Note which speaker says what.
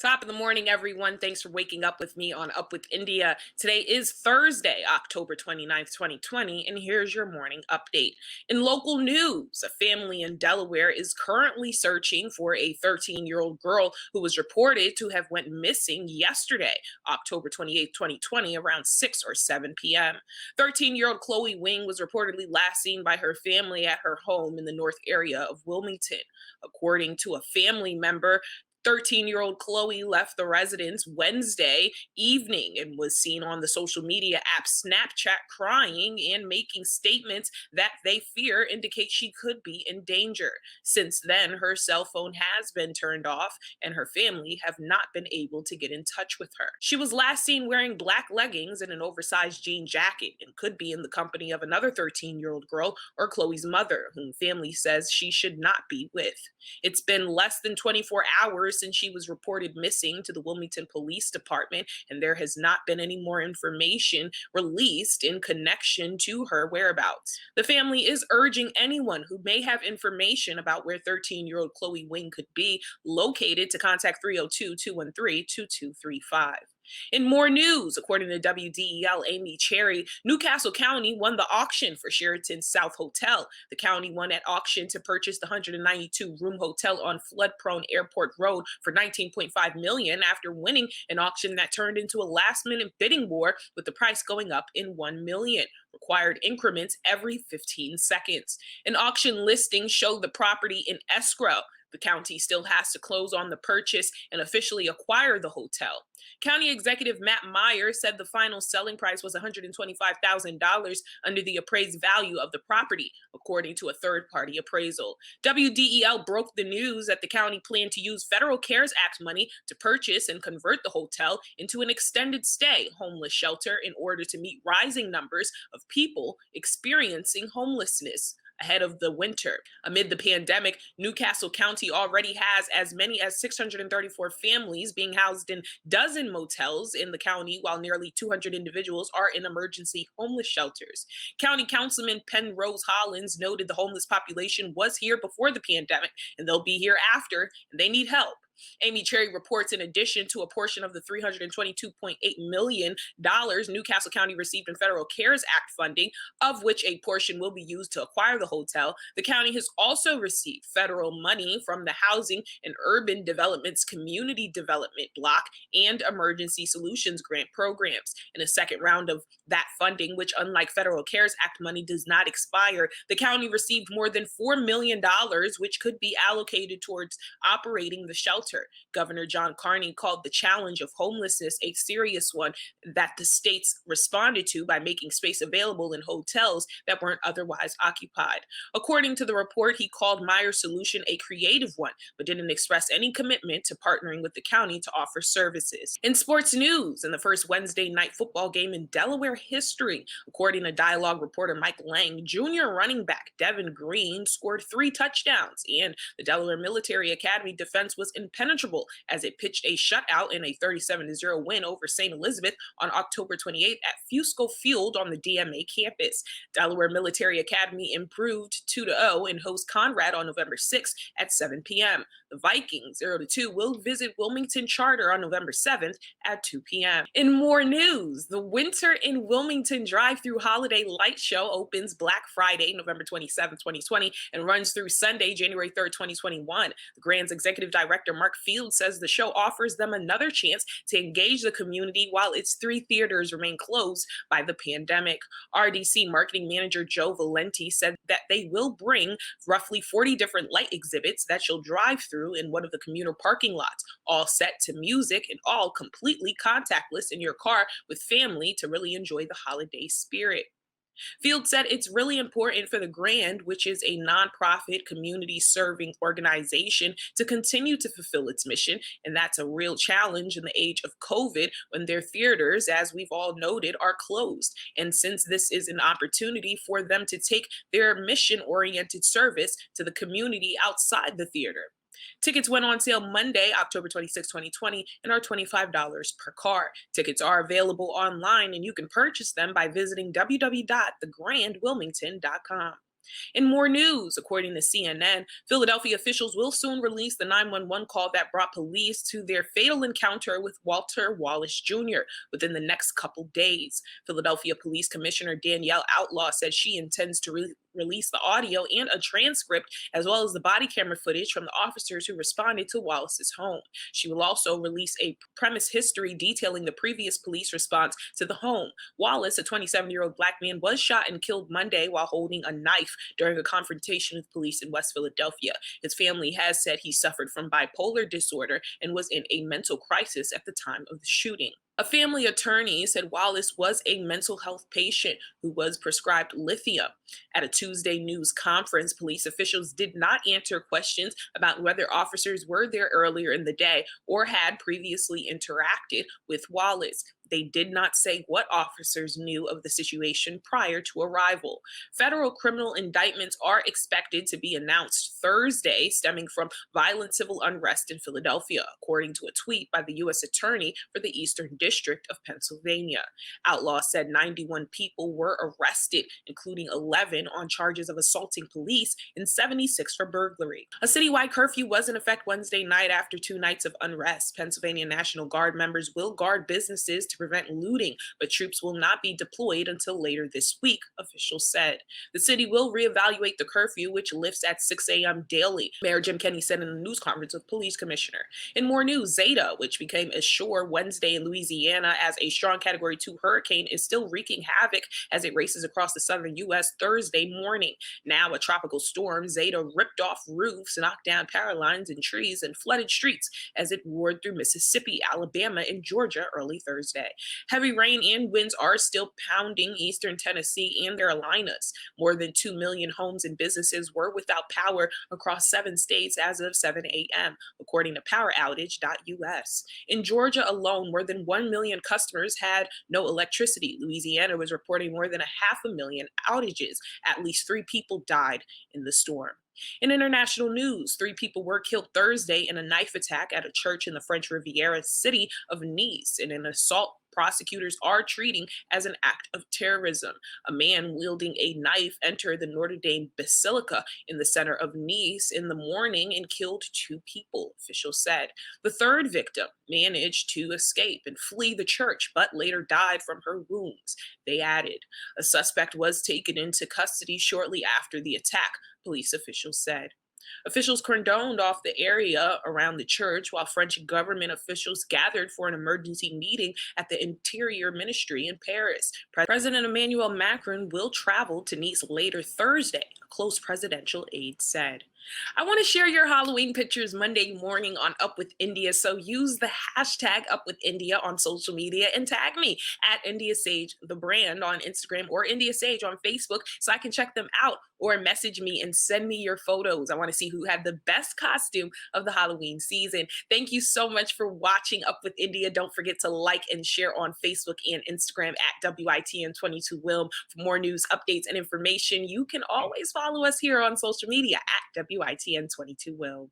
Speaker 1: Top of the morning, everyone. Thanks for waking up with me on Up with India. Today is Thursday, October 29th, 2020, and here's your morning update. In local news, a family in Delaware is currently searching for a 13-year-old girl who was reported to have went missing yesterday, October 28th, 2020, around 6 or 7 p.m. 13-year-old Chloe Wing was reportedly last seen by her family at her home in the north area of Wilmington. According to a family member, 13-year-old Chloe left the residence Wednesday evening and was seen on the social media app Snapchat crying and making statements that they fear indicate she could be in danger. Since then, her cell phone has been turned off and her family have not been able to get in touch with her. She was last seen wearing black leggings and an oversized jean jacket and could be in the company of another 13-year-old girl or Chloe's mother, whom family says she should not be with. It's been less than 24 hours since she was reported missing to the Wilmington Police Department, and there has not been any more information released in connection to her whereabouts. The family is urging anyone who may have information about where 13-year-old Chloe Wing could be located to contact 302-213-2235. In more news, according to WDEl Amy, Newcastle County won the auction for Sheraton South Hotel. The county won at auction to purchase the 192-room hotel on flood-prone Airport Road for $19.5 million after winning an auction that turned into a last-minute bidding war with the price going up in $1 million. Required increments every 15 seconds. An auction listing showed the property in escrow. The county still has to close on the purchase and officially acquire the hotel. County Executive Matt Meyer said the final selling price was $125,000 under the appraised value of the property, according to a third-party appraisal. WDEl broke the news that the county planned to use Federal CARES Act money to purchase and convert the hotel into an extended stay homeless shelter in order to meet rising numbers of people experiencing homelessness ahead of the winter. Amid the pandemic, Newcastle County already has as many as 634 families being housed in dozen motels in the county, while nearly 200 individuals are in emergency homeless shelters. County Councilman Penrose Hollins noted the homeless population was here before the pandemic, and they'll be here after, and they need help. Amy Cherry reports in addition to a portion of the $322.8 million Newcastle County received in Federal CARES Act funding, of which a portion will be used to acquire the hotel, the county has also received federal money from the Housing and Urban Development's Community Development Block and Emergency Solutions Grant programs. In a second round of that funding, which unlike Federal CARES Act money does not expire, the county received more than $4 million, which could be allocated towards operating the shelter. Governor John Carney called the challenge of homelessness a serious one that the states responded to by making space available in hotels that weren't otherwise occupied. According to the report, he called Meyer's solution a creative one, but didn't express any commitment to partnering with the county to offer services. In sports news, in the first Wednesday night football game in Delaware history, according to Dialogue reporter Mike Lang, junior running back Devin Green scored 3 touchdowns, and the Delaware Military Academy defense was impenetrable as it pitched a shutout in a 37-0 win over St. Elizabeth on October 28th at Fusco Field on the DMA campus. Delaware Military Academy improved 2-0 and host Conrad on November 6th at 7 p.m. The Vikings 0-2 will visit Wilmington Charter on November 7th at 2 p.m. In more news, the Winter in Wilmington Drive-Thru Holiday Light Show opens Black Friday, November 27th, 2020, and runs through Sunday, January 3rd, 2021. The Grand's executive director, Mark Field, says the show offers them another chance to engage the community while its 3 theaters remain closed by the pandemic. RDC marketing manager Joe Valenti said that they will bring roughly 40 different light exhibits that you'll drive through in one of the commuter parking lots, all set to music and all completely contactless in your car with family to really enjoy the holiday spirit. Field said it's really important for the Grand, which is a nonprofit community-serving organization, to continue to fulfill its mission, and that's a real challenge in the age of COVID when their theaters, as we've all noted, are closed. And since this is an opportunity for them to take their mission-oriented service to the community outside the theater. Tickets went on sale Monday, October 26, 2020, and are $25 per car. Tickets are available online, and you can purchase them by visiting www.thegrandwilmington.com. In more news, according to CNN, Philadelphia officials will soon release the 911 call that brought police to their fatal encounter with Walter Wallace Jr. within the next couple days. Philadelphia Police Commissioner Danielle Outlaw said she intends to release the audio and a transcript, as well as the body camera footage from the officers who responded to Wallace's home. She will also release a premise history detailing the previous police response to the home. Wallace, a 27-year-old black man, was shot and killed Monday while holding a knife during a confrontation with police in West Philadelphia. His family has said he suffered from bipolar disorder and was in a mental crisis at the time of the shooting. A family attorney said Wallace was a mental health patient who was prescribed lithium. At a Tuesday news conference, police officials did not answer questions about whether officers were there earlier in the day or had previously interacted with Wallace. They did not say what officers knew of the situation prior to arrival. Federal criminal indictments are expected to be announced Thursday, stemming from violent civil unrest in Philadelphia, according to a tweet by the U.S. Attorney for the Eastern District of Pennsylvania. Outlaw said 91 people were arrested, including 11 on charges of assaulting police and 76 for burglary. A citywide curfew was in effect Wednesday night after 2 nights of unrest. Pennsylvania National Guard members will guard businesses to prevent looting, but troops will not be deployed until later this week, officials said. The city will reevaluate the curfew, which lifts at 6 a.m. daily, Mayor Jim Kenney said in a news conference with police commissioner. In more news, Zeta, which became ashore Wednesday in Louisiana as a strong Category 2 hurricane, is still wreaking havoc as it races across the southern U.S. Thursday morning. Now a tropical storm, Zeta ripped off roofs, knocked down power lines and trees, and flooded streets as it roared through Mississippi, Alabama, and Georgia early Thursday. Heavy rain and winds are still pounding eastern Tennessee and Carolinas. More than 2 million homes and businesses were without power across 7 states as of 7 a.m., according to poweroutage.us. In Georgia alone, more than 1 million customers had no electricity. Louisiana was reporting more than 500,000 outages. At least 3 people died in the storm. In international news, 3 people were killed Thursday in a knife attack at a church in the French Riviera city of Nice, in an assault prosecutors are treating as an act of terrorism. A man wielding a knife entered the Notre Dame Basilica in the center of Nice in the morning and killed 2 people, officials said. The 3rd victim managed to escape and flee the church, but later died from her wounds, they added. A suspect was taken into custody shortly after the attack, police officials said. Officials cordoned off the area around the church while French government officials gathered for an emergency meeting at the Interior Ministry in Paris. President Emmanuel Macron will travel to Nice later Thursday, a close presidential aide said. I want to share your Halloween pictures Monday morning on Up With India, so use the hashtag Up With India on social media and tag me at India Sage, the brand, on Instagram, or India Sage on Facebook so I can check them out, or message me and send me your photos. I want to see who had the best costume of the Halloween season. Thank you so much for watching Up With India. Don't forget to like and share on Facebook and Instagram at WITN22Wilm. For more news, updates, and information, you can always follow us here on social media at WITN22Wilm.